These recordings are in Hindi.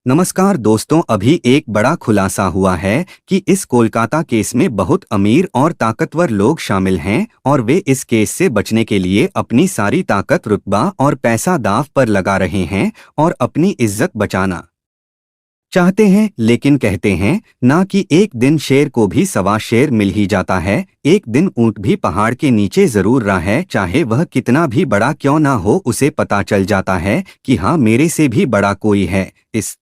नमस्कार दोस्तों, अभी एक बड़ा खुलासा हुआ है कि इस कोलकाता केस में बहुत अमीर और ताकतवर लोग शामिल हैं और वे इस केस से बचने के लिए अपनी सारी ताकत, रुतबा और पैसा दांव पर लगा रहे हैं और अपनी इज्जत बचाना चाहते हैं। लेकिन कहते हैं ना कि एक दिन शेर को भी सवा शेर मिल ही जाता है। एक दिन ऊंट भी पहाड़ के नीचे जरूर रहा है, चाहे वह कितना भी बड़ा क्यों ना हो। उसे पता चल जाता है कि हाँ, मेरे से भी बड़ा कोई है इस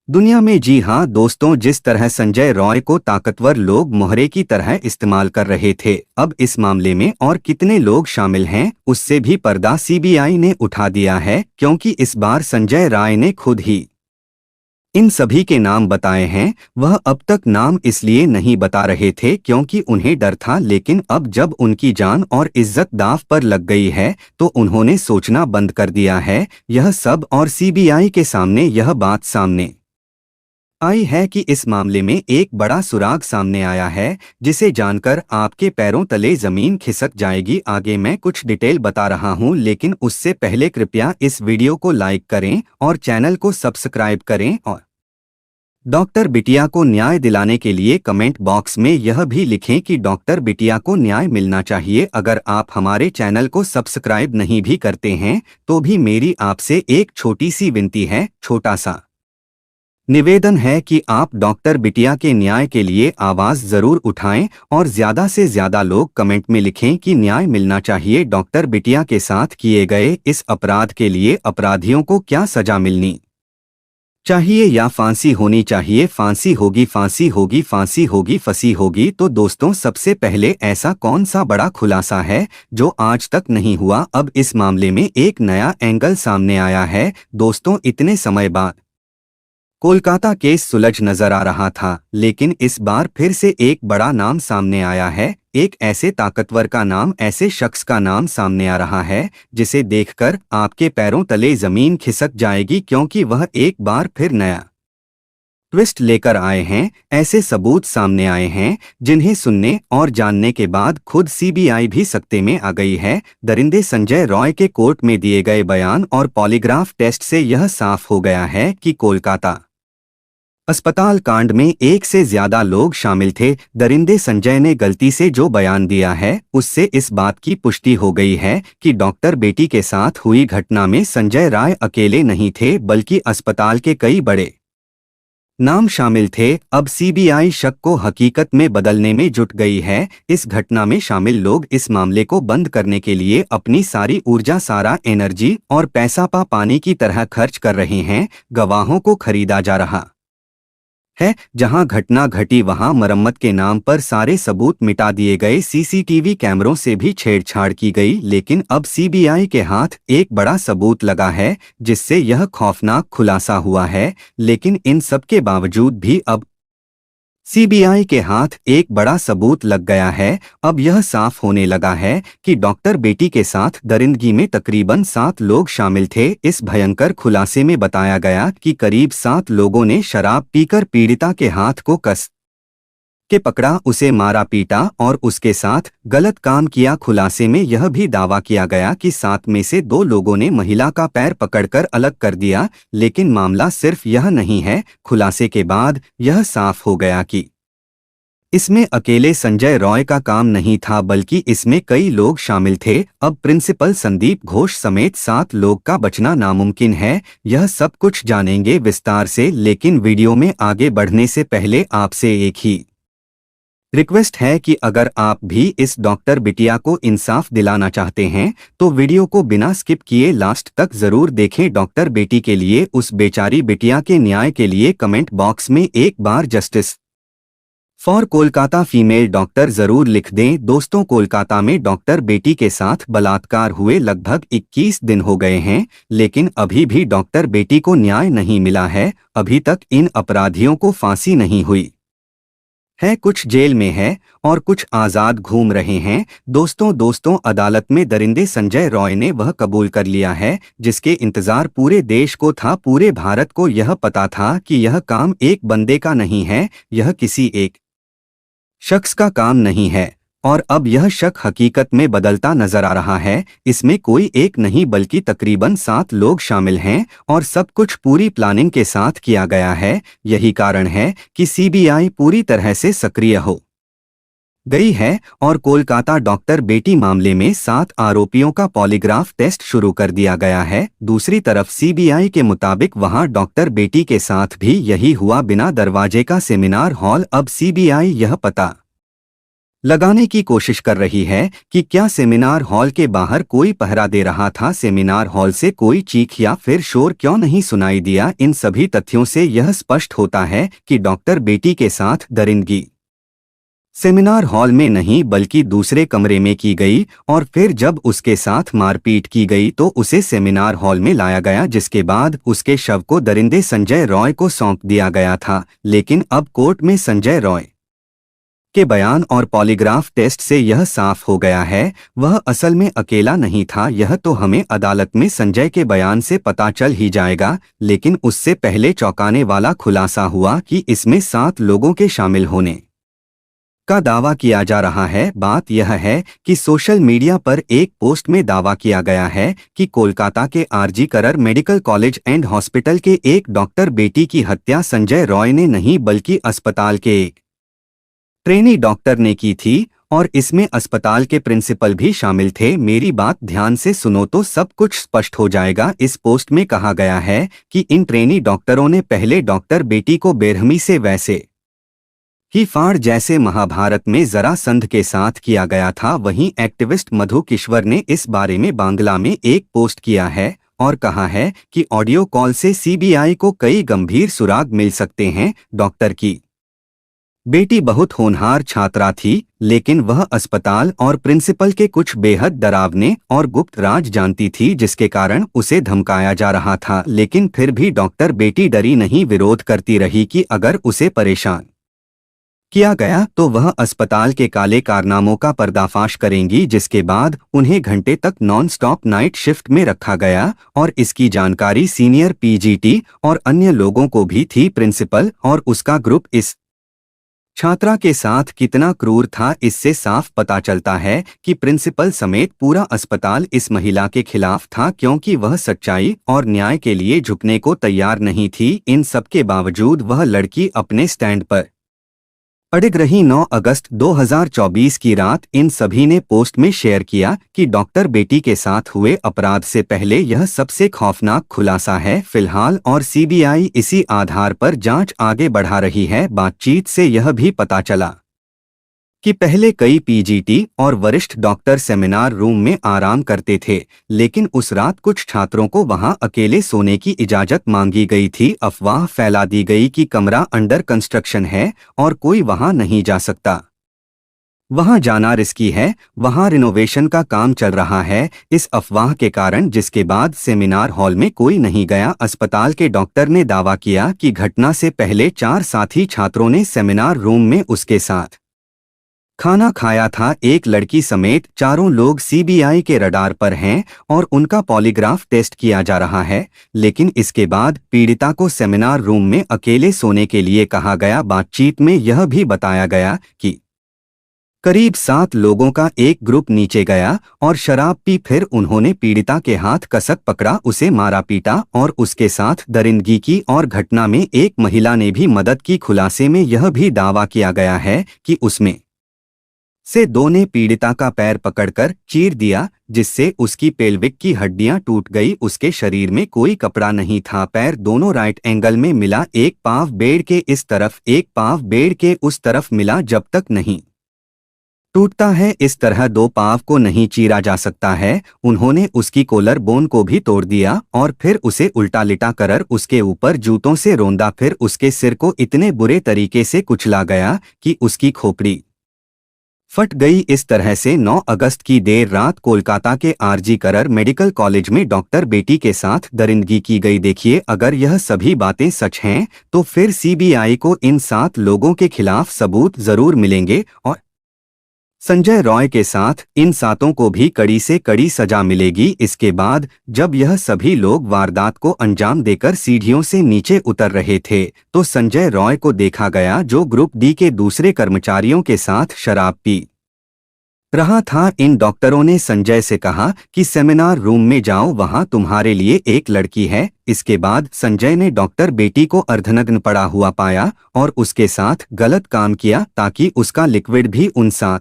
दुनिया में। जी हाँ दोस्तों, जिस तरह संजय रॉय को ताकतवर लोग मोहरे की तरह इस्तेमाल कर रहे थे, अब इस मामले में और कितने लोग शामिल हैं उससे भी पर्दा सीबीआई ने उठा दिया है, क्योंकि इस बार संजय राय ने खुद ही इन सभी के नाम बताए हैं। वह अब तक नाम इसलिए नहीं बता रहे थे क्योंकि उन्हें डर था, लेकिन अब जब उनकी जान और इज्जत दांव पर लग गई है तो उन्होंने सोचना बंद कर दिया है यह सब। और सीबीआई के सामने यह बात सामने आई है कि इस मामले में एक बड़ा सुराग सामने आया है, जिसे जानकर आपके पैरों तले जमीन खिसक जाएगी। आगे मैं कुछ डिटेल बता रहा हूं, लेकिन उससे पहले कृपया इस वीडियो को लाइक करें और चैनल को सब्सक्राइब करें और डॉक्टर बिटिया को न्याय दिलाने के लिए कमेंट बॉक्स में यह भी लिखें कि डॉक्टर बिटिया को न्याय मिलना चाहिए। अगर आप हमारे चैनल को सब्सक्राइब नहीं भी करते हैं तो भी मेरी आपसे एक छोटी सी विनती है, छोटा सा निवेदन है कि आप डॉक्टर बिटिया के न्याय के लिए आवाज जरूर उठाएं और ज्यादा से ज्यादा लोग कमेंट में लिखें कि न्याय मिलना चाहिए। डॉक्टर बिटिया के साथ किए गए इस अपराध के लिए अपराधियों को क्या सजा मिलनी चाहिए या फांसी होनी चाहिए? फांसी होगी, फांसी होगी, फांसी होगी, फंसी होगी। तो दोस्तों, सबसे पहले ऐसा कौन सा बड़ा खुलासा है जो आज तक नहीं हुआ? अब इस मामले में एक नया एंगल सामने आया है दोस्तों। इतने समय बाद कोलकाता केस सुलझ नजर आ रहा था, लेकिन इस बार फिर से एक बड़ा नाम सामने आया है। एक ऐसे ताकतवर का नाम, ऐसे शख्स का नाम सामने आ रहा है जिसे देखकर आपके पैरों तले जमीन खिसक जाएगी, क्योंकि वह एक बार फिर नया ट्विस्ट लेकर आए हैं। ऐसे सबूत सामने आए हैं जिन्हें सुनने और जानने के बाद खुद सीबीआई भी सकते में आ गई है। दरिंदे संजय रॉय के कोर्ट में दिए गए बयान और पॉलीग्राफ टेस्ट से यह साफ हो गया है कि कोलकाता अस्पताल कांड में एक से ज्यादा लोग शामिल थे। दरिंदे संजय ने गलती से जो बयान दिया है उससे इस बात की पुष्टि हो गई है कि डॉक्टर बेटी के साथ हुई घटना में संजय राय अकेले नहीं थे, बल्कि अस्पताल के कई बड़े नाम शामिल थे। अब सीबीआई शक को हकीकत में बदलने में जुट गई है। इस घटना में शामिल लोग इस मामले को बंद करने के लिए अपनी सारी ऊर्जा, सारा एनर्जी और पैसा पानी की तरह खर्च कर रहे हैं। गवाहों को खरीदा जा रहा है। जहां घटना घटी वहां मरम्मत के नाम पर सारे सबूत मिटा दिए गए। सीसीटीवी कैमरों से भी छेड़छाड़ की गई। लेकिन अब सीबीआई के हाथ एक बड़ा सबूत लगा है जिससे यह खौफनाक खुलासा हुआ है। लेकिन इन सब के बावजूद भी अब सीबीआई के हाथ एक बड़ा सबूत लग गया है। अब यह साफ होने लगा है कि डॉक्टर बेटी के साथ दरिंदगी में तकरीबन 7 लोग शामिल थे। इस भयंकर खुलासे में बताया गया कि करीब 7 लोगों ने शराब पीकर पीड़िता के हाथ को कस के पकड़ा, उसे मारा पीटा और उसके साथ गलत काम किया। खुलासे में यह भी दावा किया गया कि 7 में से 2 लोगों ने महिला का पैर पकड़कर अलग कर दिया। लेकिन मामला सिर्फ यह नहीं है। खुलासे के बाद यह साफ हो गया कि इसमें अकेले संजय रॉय का काम नहीं था, बल्कि इसमें कई लोग शामिल थे। अब प्रिंसिपल संदीप घोष समेत 7 लोग का बचना नामुमकिन है। यह सब कुछ जानेंगे विस्तार से, लेकिन वीडियो में आगे बढ़ने से पहले आपसे एक ही रिक्वेस्ट है कि अगर आप भी इस डॉक्टर बिटिया को इंसाफ दिलाना चाहते हैं तो वीडियो को बिना स्किप किए लास्ट तक जरूर देखें। डॉक्टर बेटी के लिए, उस बेचारी बिटिया के न्याय के लिए कमेंट बॉक्स में एक बार justice for Kolkata female doctor जरूर लिख दें। दोस्तों, कोलकाता में डॉक्टर बेटी के साथ बलात्कार हुए लगभग 21 दिन हो गए हैं, लेकिन अभी भी डॉक्टर बेटी को न्याय नहीं मिला है। अभी तक इन अपराधियों को फांसी नहीं हुई है। कुछ जेल में है और कुछ आज़ाद घूम रहे हैं। दोस्तों, अदालत में दरिंदे संजय रॉय ने वह कबूल कर लिया है जिसके इंतजार पूरे देश को था। पूरे भारत को यह पता था कि यह काम एक बंदे का नहीं है, यह किसी एक शख्स का काम नहीं है। और अब यह शक हकीकत में बदलता नजर आ रहा है। इसमें कोई एक नहीं बल्कि तकरीबन 7 लोग शामिल हैं और सब कुछ पूरी प्लानिंग के साथ किया गया है। यही कारण है कि सीबीआई पूरी तरह से सक्रिय हो गई है और कोलकाता डॉक्टर बेटी मामले में 7 आरोपियों का पॉलीग्राफ टेस्ट शुरू कर दिया गया है। दूसरी तरफ सीबीआई के मुताबिक वहां डॉक्टर बेटी के साथ भी यही हुआ। बिना दरवाजे का सेमिनार हॉल। अब सीबीआई यह पता लगाने की कोशिश कर रही है कि क्या सेमिनार हॉल के बाहर कोई पहरा दे रहा था। सेमिनार हॉल से कोई चीख या फिर शोर क्यों नहीं सुनाई दिया। इन सभी तथ्यों से यह स्पष्ट होता है कि डॉक्टर बेटी के साथ दरिंदगी सेमिनार हॉल में नहीं बल्कि दूसरे कमरे में की गई और फिर जब उसके साथ मारपीट की गई तो उसे सेमिनार हॉल में लाया गया, जिसके बाद उसके शव को दरिंदे संजय रॉय को सौंप दिया गया था। लेकिन अब कोर्ट में संजय रॉय के बयान और पॉलीग्राफ टेस्ट से यह साफ हो गया है वह असल में अकेला नहीं था। यह तो हमें अदालत में संजय के बयान से पता चल ही जाएगा, लेकिन उससे पहले चौंकाने वाला खुलासा हुआ कि इसमें 7 लोगों के शामिल होने का दावा किया जा रहा है। बात यह है कि सोशल मीडिया पर एक पोस्ट में दावा किया गया है कि कोलकाता के RG Kar medical college and hospital के एक डॉक्टर बेटी की हत्या संजय रॉय ने नहीं बल्कि अस्पताल के एक ट्रेनी डॉक्टर ने की थी और इसमें अस्पताल के प्रिंसिपल भी शामिल थे। मेरी बात ध्यान से सुनो तो सब कुछ स्पष्ट हो जाएगा। इस पोस्ट में कहा गया है कि इन ट्रेनी डॉक्टरों ने पहले डॉक्टर बेटी को बेरहमी से वैसे ही फाड़ जैसे महाभारत में जरासंध के साथ किया गया था। वहीं एक्टिविस्ट मधु किश्वर ने इस बारे में बांग्ला में एक पोस्ट किया है और कहा है कि ऑडियो कॉल से सीबीआई को कई गंभीर सुराग मिल सकते हैं। डॉक्टर की बेटी बहुत होनहार छात्रा थी, लेकिन वह अस्पताल और प्रिंसिपल के कुछ बेहद डरावने और गुप्त राज जानती थी, जिसके कारण उसे धमकाया जा रहा था। लेकिन फिर भी डॉक्टर बेटी डरी नहीं, विरोध करती रही कि अगर उसे परेशान किया गया तो वह अस्पताल के काले कारनामों का पर्दाफाश करेंगी, जिसके बाद उन्हें घंटे तक नॉन स्टॉप नाइट शिफ्ट में रखा गया और इसकी जानकारी सीनियर पीजीटी और अन्य लोगों को भी थी। प्रिंसिपल और उसका ग्रुप इस छात्रा के साथ कितना क्रूर था, इससे साफ पता चलता है कि प्रिंसिपल समेत पूरा अस्पताल इस महिला के खिलाफ था, क्योंकि वह सच्चाई और न्याय के लिए झुकने को तैयार नहीं थी। इन सब के बावजूद वह लड़की अपने स्टैंड पर अड़िग रही। 9 अगस्त 2024 की रात इन सभी ने पोस्ट में शेयर किया कि डॉक्टर बेटी के साथ हुए अपराध से पहले यह सबसे खौफनाक खुलासा है फिलहाल, और सीबीआई इसी आधार पर जांच आगे बढ़ा रही है। बातचीत से यह भी पता चला कि पहले कई पीजीटी और वरिष्ठ डॉक्टर सेमिनार रूम में आराम करते थे, लेकिन उस रात कुछ छात्रों को वहां अकेले सोने की इजाजत मांगी गई थी। अफवाह फैला दी गई कि कमरा अंडर कंस्ट्रक्शन है और कोई वहां नहीं जा सकता, वहां जाना रिस्की है, वहां रिनोवेशन का काम चल रहा है। इस अफवाह के कारण जिसके बाद सेमिनार हॉल में कोई नहीं गया। अस्पताल के डॉक्टर ने दावा किया कि घटना से पहले 4 साथी छात्रों ने सेमिनार रूम में उसके साथ खाना खाया था। एक लड़की समेत 4 लोग सीबीआई के रडार पर हैं और उनका पॉलीग्राफ टेस्ट किया जा रहा है, लेकिन इसके बाद पीड़िता को सेमिनार रूम में अकेले सोने के लिए कहा गया। बातचीत में यह भी बताया गया कि करीब 7 लोगों का एक ग्रुप नीचे गया और शराब पी, फिर उन्होंने पीड़िता के हाथ कसक पकड़ा, उसे मारा पीटा और उसके साथ दरिंदगी की और घटना में एक महिला ने भी मदद की। खुलासे में यह भी दावा किया गया है कि उसमें से 2 ने पीड़िता का पैर पकड़कर चीर दिया, जिससे उसकी पेल्विक की हड्डियां टूट गई। उसके शरीर में कोई कपड़ा नहीं था। पैर दोनों राइट एंगल में मिला, एक पांव बेड के इस तरफ एक पांव बेड के उस तरफ मिला। जब तक नहीं टूटता है इस तरह 2 पांव को नहीं चीरा जा सकता है। उन्होंने उसकी कोलर बोन को भी तोड़ दिया और फिर उसे उल्टा लिटा कर उसके ऊपर जूतों से रौंदा, फिर उसके सिर को इतने बुरे तरीके से कुचला गया कि उसकी खोपड़ी फट गई। इस तरह से 9 अगस्त की देर रात कोलकाता के आरजी करर मेडिकल कॉलेज में डॉक्टर बेटी के साथ दरिंदगी की गई। देखिए, अगर यह सभी बातें सच हैं तो फिर सीबीआई को इन 7 लोगों के खिलाफ सबूत जरूर मिलेंगे और संजय रॉय के साथ इन 7 को भी कड़ी से कड़ी सजा मिलेगी। इसके बाद जब यह सभी लोग वारदात को अंजाम देकर सीढ़ियों से नीचे उतर रहे थे तो संजय रॉय को देखा गया, जो ग्रुप डी के दूसरे कर्मचारियों के साथ शराब पी रहा था। इन डॉक्टरों ने संजय से कहा कि सेमिनार रूम में जाओ, वहां तुम्हारे लिए एक लड़की है। इसके बाद संजय ने डॉक्टर बेटी को अर्धनग्न पड़ा हुआ पाया और उसके साथ गलत काम किया ताकि उसका लिक्विड भी उन साथ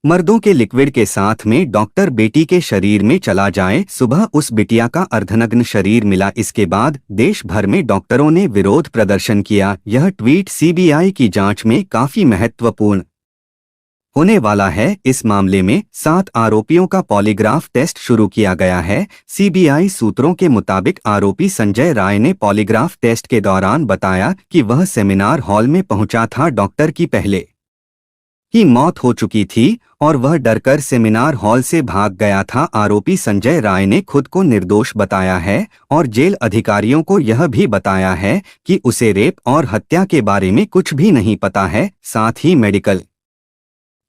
मर्दों के लिक्विड के साथ में डॉक्टर बेटी के शरीर में चला जाए। सुबह उस बिटिया का अर्धनग्न शरीर मिला। इसके बाद देश भर में डॉक्टरों ने विरोध प्रदर्शन किया। यह ट्वीट सीबीआई की जांच में काफी महत्वपूर्ण होने वाला है। इस मामले में 7 आरोपियों का पॉलीग्राफ टेस्ट शुरू किया गया है। सीबीआई सूत्रों के मुताबिक आरोपी संजय राय ने पॉलीग्राफ टेस्ट के दौरान बताया कि वह सेमिनार हॉल में पहुंचा था। डॉक्टर की पहले ही मौत हो चुकी थी और वह डरकर सेमिनार हॉल से भाग गया था। आरोपी संजय राय ने खुद को निर्दोष बताया है और जेल अधिकारियों को यह भी बताया है कि उसे रेप और हत्या के बारे में कुछ भी नहीं पता है। साथ ही मेडिकल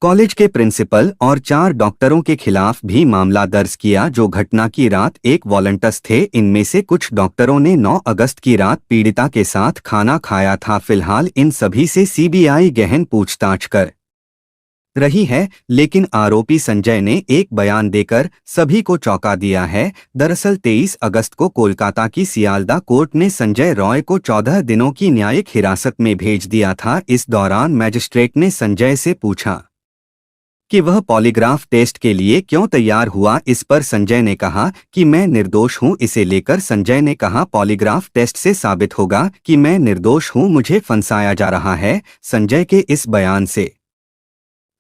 कॉलेज के प्रिंसिपल और 4 डॉक्टरों के खिलाफ भी मामला दर्ज किया जो घटना की रात एक वॉलंटियर्स थे। इनमें से कुछ डॉक्टरों ने 9 अगस्त की रात पीड़िता के साथ खाना खाया था। फिलहाल इन सभी से सीबीआई गहन पूछताछ कर रही है, लेकिन आरोपी संजय ने एक बयान देकर सभी को चौंका दिया है। दरअसल 23 अगस्त को कोलकाता की सियालदा कोर्ट ने संजय रॉय को 14 दिनों की न्यायिक हिरासत में भेज दिया था। इस दौरान मैजिस्ट्रेट ने संजय से पूछा कि वह पॉलीग्राफ टेस्ट के लिए क्यों तैयार हुआ। इस पर संजय ने कहा कि मैं निर्दोष हूं। इसे लेकर संजय ने कहा, पॉलीग्राफ टेस्ट से साबित होगा कि मैं निर्दोष हूं, मुझे फंसाया जा रहा है। संजय के इस बयान से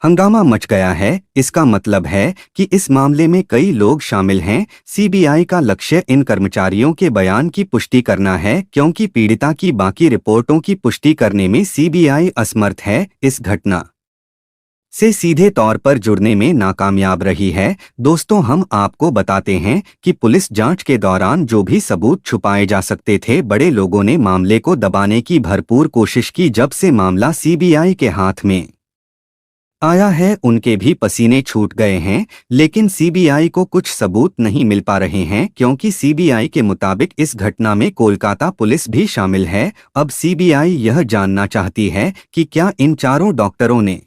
हंगामा मच गया है। इसका मतलब है कि इस मामले में कई लोग शामिल हैं। सीबीआई का लक्ष्य इन कर्मचारियों के बयान की पुष्टि करना है, क्योंकि पीड़िता की बाकी रिपोर्टों की पुष्टि करने में सीबीआई असमर्थ है। इस घटना से सीधे तौर पर जुड़ने में नाकामयाब रही है। दोस्तों, हम आपको बताते हैं कि पुलिस जांच के दौरान जो भी सबूत छुपाए जा सकते थे, बड़े लोगों ने मामले को दबाने की भरपूर कोशिश की। जब से मामला सीबीआई के हाथ में आया है, उनके भी पसीने छूट गए हैं, लेकिन सीबीआई को कुछ सबूत नहीं मिल पा रहे हैं, क्योंकि सीबीआई के मुताबिक इस घटना में कोलकाता पुलिस भी शामिल है। अब सीबीआई यह जानना चाहती है कि क्या इन 4 डॉक्टरों ने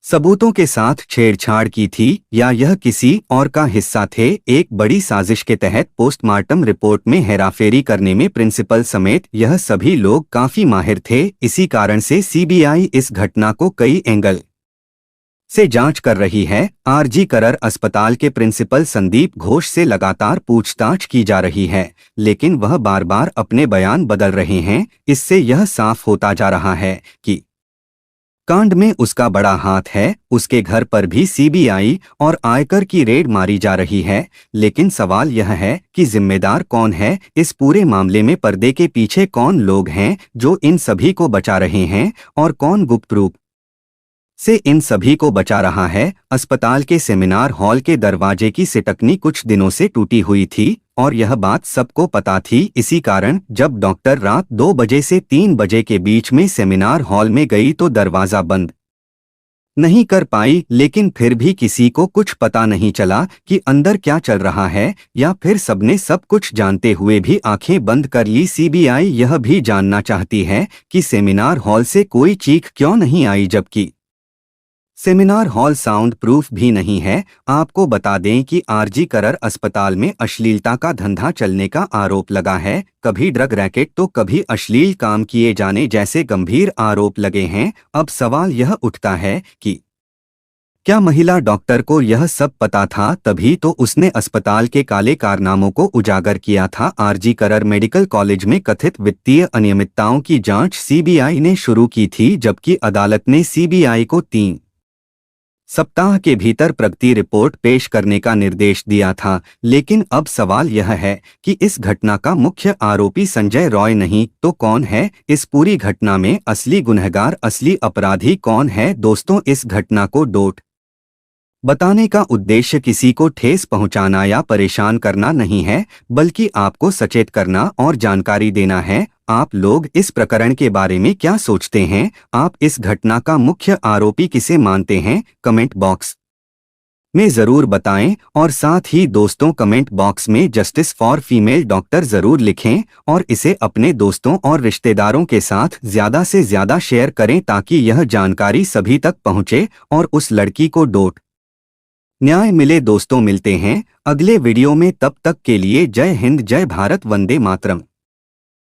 सबूतों के साथ छेड़छाड़ की थी या यह किसी और का हिस्सा थे। एक बड़ी साजिश के तहत पोस्टमार्टम रिपोर्ट में हेराफेरी करने में प्रिंसिपल समेत यह सभी लोग काफी माहिर थे। इसी कारण से सीबीआई इस घटना को कई एंगल से जांच कर रही है। आरजी करर अस्पताल के प्रिंसिपल संदीप घोष से लगातार पूछताछ की जा रही है, लेकिन वह बार बार अपने बयान बदल रहे हैं। इससे यह साफ होता जा रहा है कि कांड में उसका बड़ा हाथ है। उसके घर पर भी सीबीआई और आयकर की रेड मारी जा रही है, लेकिन सवाल यह है कि जिम्मेदार कौन है इस पूरे मामले में। पर्दे के पीछे कौन लोग हैं जो इन सभी को बचा रहे हैं और कौन गुप्त रूप से इन सभी को बचा रहा है। अस्पताल के सेमिनार हॉल के दरवाजे की सिटकनी कुछ दिनों से टूटी हुई थी और यह बात सबको पता थी। इसी कारण जब डॉक्टर रात 2 बजे से 3 बजे के बीच में सेमिनार हॉल में गई तो दरवाजा बंद नहीं कर पाई, लेकिन फिर भी किसी को कुछ पता नहीं चला कि अंदर क्या चल रहा है, या फिर सबने सब कुछ जानते हुए भी आंखें बंद कर ली। सीबीआई यह भी जानना चाहती है कि सेमिनार हॉल से कोई चीख क्यों नहीं आई, जबकि सेमिनार हॉल साउंड प्रूफ भी नहीं है। आपको बता दें कि आरजी करर अस्पताल में अश्लीलता का धंधा चलने का आरोप लगा है। कभी ड्रग रैकेट तो कभी अश्लील काम किए जाने जैसे गंभीर आरोप लगे हैं। अब सवाल यह उठता है कि क्या महिला डॉक्टर को यह सब पता था, तभी तो उसने अस्पताल के काले कारनामों को उजागर किया था। आरजी करर मेडिकल कॉलेज में कथित वित्तीय अनियमितताओं की जांच सीबीआई ने शुरू की थी, जबकि अदालत ने सीबीआई को 3 सप्ताह के भीतर प्रगति रिपोर्ट पेश करने का निर्देश दिया था। लेकिन अब सवाल यह है कि इस घटना का मुख्य आरोपी संजय रॉय नहीं तो कौन है? इस पूरी घटना में असली गुनहगार, असली अपराधी कौन है? दोस्तों, इस घटना को डोट बताने का उद्देश्य किसी को ठेस पहुंचाना या परेशान करना नहीं है, बल्कि आपको सचेत करना और जानकारी देना है। आप लोग इस प्रकरण के बारे में क्या सोचते हैं? आप इस घटना का मुख्य आरोपी किसे मानते हैं? कमेंट बॉक्स में ज़रूर बताएं और साथ ही दोस्तों कमेंट बॉक्स में जस्टिस फॉर फीमेल डॉक्टर ज़रूर लिखें और इसे अपने दोस्तों और रिश्तेदारों के साथ ज़्यादा से ज़्यादा शेयर करें ताकि यह जानकारी सभी तक पहुंचे और उस लड़की को न्याय मिले। दोस्तों मिलते हैं अगले वीडियो में, तब तक के लिए जय हिंद, जय भारत, वंदे मातरम।